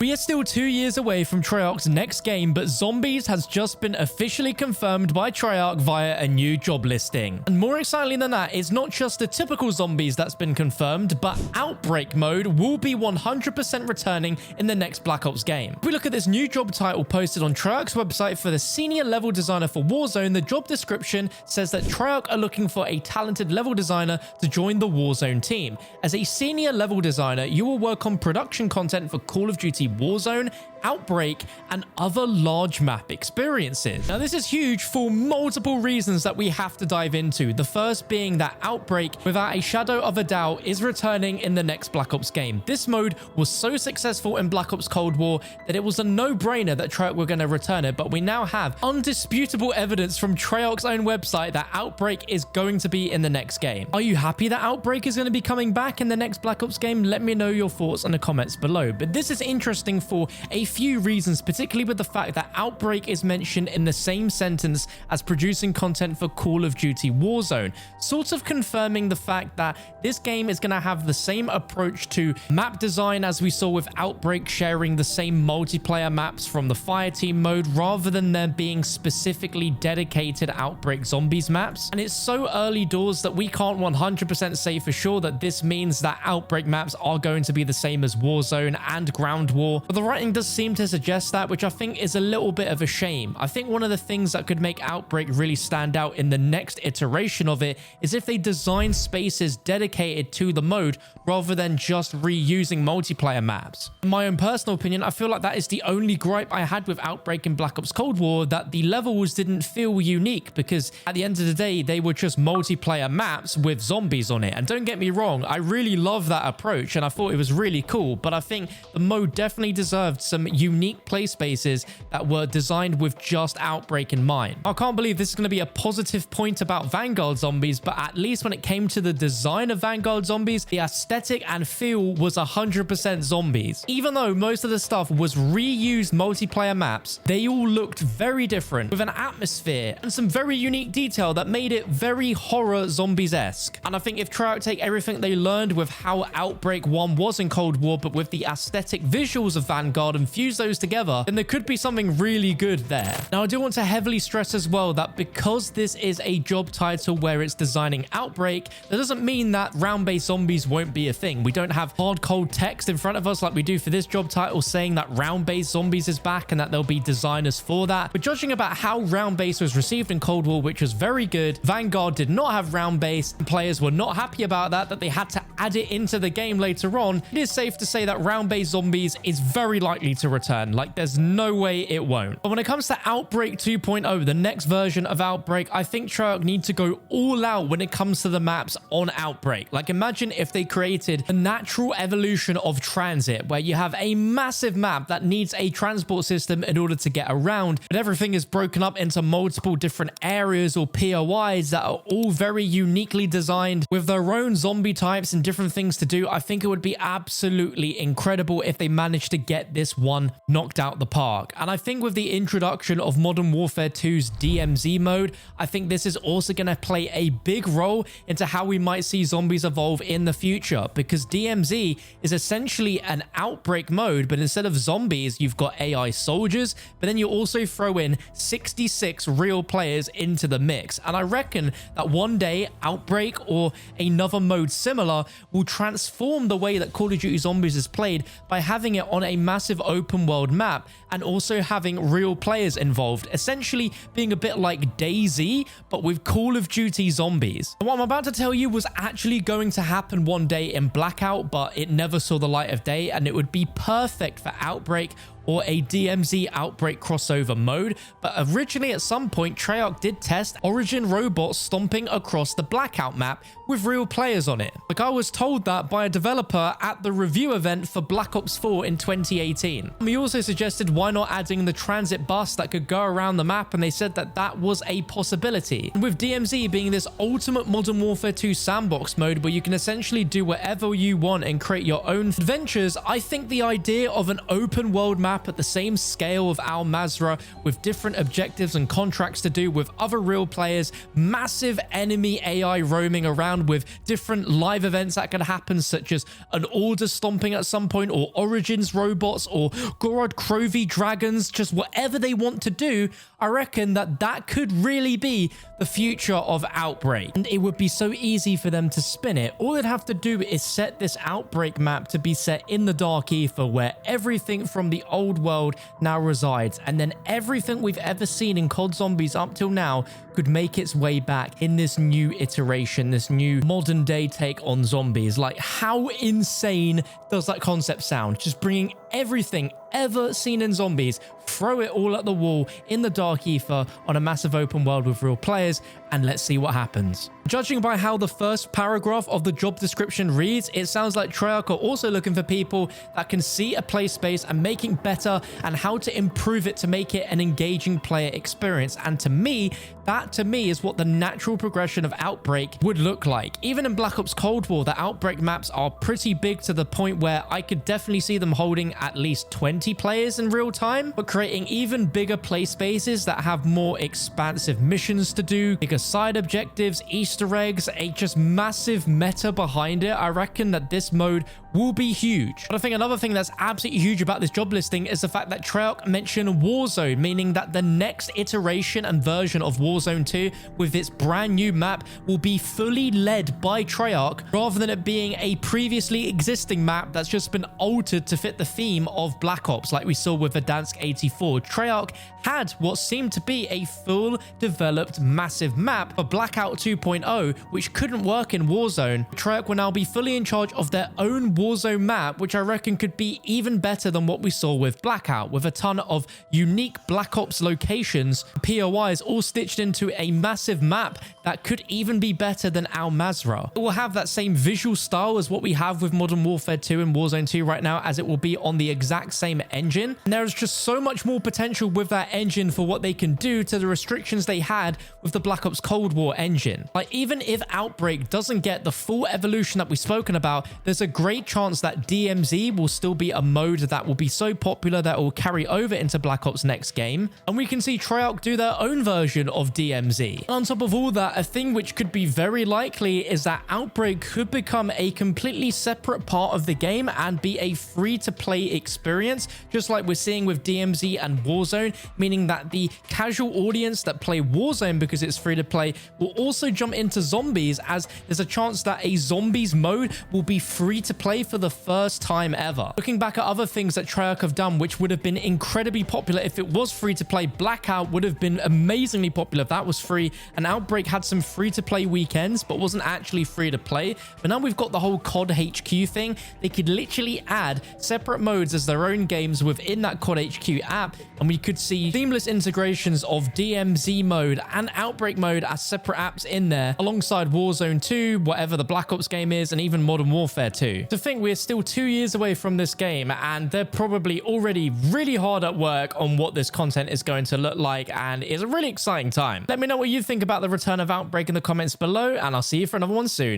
We are still 2 years away from Treyarch's next game, but Zombies has just been officially confirmed by Treyarch via a new job listing. And more excitingly than that, it's not just the typical Zombies that's been confirmed, but Outbreak mode will be 100% returning in the next Black Ops game. If we look at this new job title posted on Treyarch's website for the senior level designer for Warzone, the job description says that Treyarch are looking for a talented level designer to join the Warzone team. As a senior level designer, you will work on production content for Call of Duty Warzone, Outbreak, and other large map experiences. Now, this is huge for multiple reasons that we have to dive into. The first being that Outbreak, without a shadow of a doubt, is returning in the next Black Ops game. This mode was so successful in Black Ops Cold War that it was a no-brainer that Treyarch were going to return it, but we now have undisputable evidence from Treyarch's own website that Outbreak is going to be in the next game. Are you happy that Outbreak is going to be coming back in the next Black Ops game? Let me know your thoughts in the comments below. But this is interesting for a few reasons, particularly with the fact that Outbreak is mentioned in the same sentence as producing content for Call of Duty Warzone, sort of confirming the fact that this game is going to have the same approach to map design as we saw with Outbreak, sharing the same multiplayer maps from the Fireteam mode rather than there being specifically dedicated Outbreak Zombies maps. And it's so early doors that we can't 100% say for sure that this means that Outbreak maps are going to be the same as Warzone and Ground War, but the writing does seem to suggest that, which I think is a little bit of a shame. I think one of the things that could make Outbreak really stand out in the next iteration of it is if they design spaces dedicated to the mode rather than just reusing multiplayer maps. In my own personal opinion, I feel like that is the only gripe I had with Outbreak in Black Ops Cold War, that the levels didn't feel unique, because at the end of the day, they were just multiplayer maps with zombies on it. And don't get me wrong, I really love that approach and I thought it was really cool, but I think the mode definitely deserved some unique play spaces that were designed with just Outbreak in mind. I can't believe this is going to be a positive point about Vanguard Zombies, but at least when it came to the design of Vanguard Zombies, the aesthetic and feel was 100% zombies. Even though most of the stuff was reused multiplayer maps, they all looked very different, with an atmosphere and some very unique detail that made it very horror zombies-esque. And I think if Treyarch take everything they learned with how Outbreak 1 was in Cold War, but with the aesthetic visuals of Vanguard, and fuse those together, then there could be something really good there. Now, I do want to heavily stress as well that because this is a job title where it's designing Outbreak, that doesn't mean that round-based zombies won't be a thing. We don't have hard cold text in front of us like we do for this job title saying that round-based zombies is back and that there'll be designers for that. But judging about how round-based was received in Cold War, which was very good, Vanguard did not have round-based, and players were not happy about that they had to add it into the game later on, it is safe to say that round-based zombies is very likely to return. Like, there's no way it won't. But when it comes to Outbreak 2.0, the next version of Outbreak, I think Treyarch need to go all out when it comes to the maps on Outbreak. Like, imagine if they created a natural evolution of transit where you have a massive map that needs a transport system in order to get around, but everything is broken up into multiple different areas or POIs that are all very uniquely designed with their own zombie types and different things to do. I think it would be absolutely incredible if they managed to get this one knocked out the park. And I think with the introduction of Modern Warfare 2's DMZ mode, I think this is also going to play a big role into how we might see zombies evolve in the future, because DMZ is essentially an Outbreak mode, but instead of zombies, you've got AI soldiers, but then you also throw in 66 real players into the mix. And I reckon that one day Outbreak or another mode similar will transform the way that Call of Duty Zombies is played by having it on a massive open world map and also having real players involved, essentially being a bit like DayZ but with Call of Duty Zombies. And what I'm about to tell you was actually going to happen one day in Blackout, but it never saw the light of day, and it would be perfect for Outbreak or a DMZ Outbreak crossover mode. But originally at some point, Treyarch did test Origin robots stomping across the Blackout map with real players on it. Like, I was told that by a developer at the review event for Black Ops 4 in 2018. And we also suggested why not adding the transit bus that could go around the map, and they said that that was a possibility. And with DMZ being this ultimate Modern Warfare 2 sandbox mode where you can essentially do whatever you want and create your own adventures, I think the idea of an open world map map at the same scale of Al Mazrah, with different objectives and contracts to do with other real players, massive enemy AI roaming around with different live events that could happen, such as an order stomping at some point, or Origins robots, or Gorod Krovi dragons, just whatever they want to do. I reckon that could really be the future of Outbreak, and it would be so easy for them to spin it. All they'd have to do is set this Outbreak map to be set in the Dark Ether, where everything from the old world now resides, and then everything we've ever seen in COD Zombies up till now could make its way back in this new iteration, this new modern day take on zombies. Like, how insane does that concept sound? Just bringing everything ever seen in zombies, throw it all at the wall in the Dark Ether on a massive open world with real players, and let's see what happens. Judging by how the first paragraph of the job description reads, it sounds like Treyarch are also looking for people that can see a play space and making better, and how to improve it to make it an engaging player experience. And to me, that is what the natural progression of Outbreak would look like. Even in Black Ops Cold War, the Outbreak maps are pretty big, to the point where I could definitely see them holding at least 20 players in real time, but creating even bigger play spaces that have more expansive missions to do, bigger side objectives, Easter eggs, a just massive meta behind it. I reckon that this mode will be huge. But I think another thing that's absolutely huge about this job listing is the fact that Treyarch mentioned Warzone, meaning that the next iteration and version of Warzone 2 with its brand new map will be fully led by Treyarch, rather than it being a previously existing map that's just been altered to fit the theme of Black Ops, like we saw with Verdansk 84. Treyarch had what seemed to be a full developed massive map for Blackout 2.0, which couldn't work in Warzone. Treyarch will now be fully in charge of their own Warzone map, which I reckon could be even better than what we saw with Blackout, with a ton of unique Black Ops locations, POIs all stitched into a massive map that could even be better than Al Mazrah. It will have that same visual style as what we have with Modern Warfare 2 and Warzone 2 right now, as it will be on the exact same engine. And there is just so much more potential with that engine for what they can do to the restrictions they had with the Black Ops Cold War engine. Like, even if Outbreak doesn't get the full evolution that we've spoken about, there's a great chance that DMZ will still be a mode that will be so popular that it will carry over into Black Ops next game, and we can see Treyarch do their own version of DMZ. And on top of all that, a thing which could be very likely is that Outbreak could become a completely separate part of the game and be a free-to-play experience, just like we're seeing with DMZ and Warzone, meaning that the casual audience that play Warzone because it's free-to-play will also jump into Zombies, as there's a chance that a Zombies mode will be free-to-play for the first time ever. Looking back at other things that Treyarch have done which would have been incredibly popular if it was free-to-play, Blackout would have been amazingly popular if that was free, and Outbreak had some free-to-play weekends but wasn't actually free-to-play. But now we've got the whole COD HQ thing. They could literally add separate modes as their own games within that COD HQ app, and we could see seamless integrations of DMZ mode and Outbreak mode as separate apps in there, alongside Warzone 2, whatever the Black Ops game is, and even Modern Warfare 2. To think we're still 2 years away from this game, and they're probably already really hard at work on what this content is going to look like, and it's a really exciting time. Let me know what you think about the return of Outbreak in the comments below, and I'll see you for another one soon.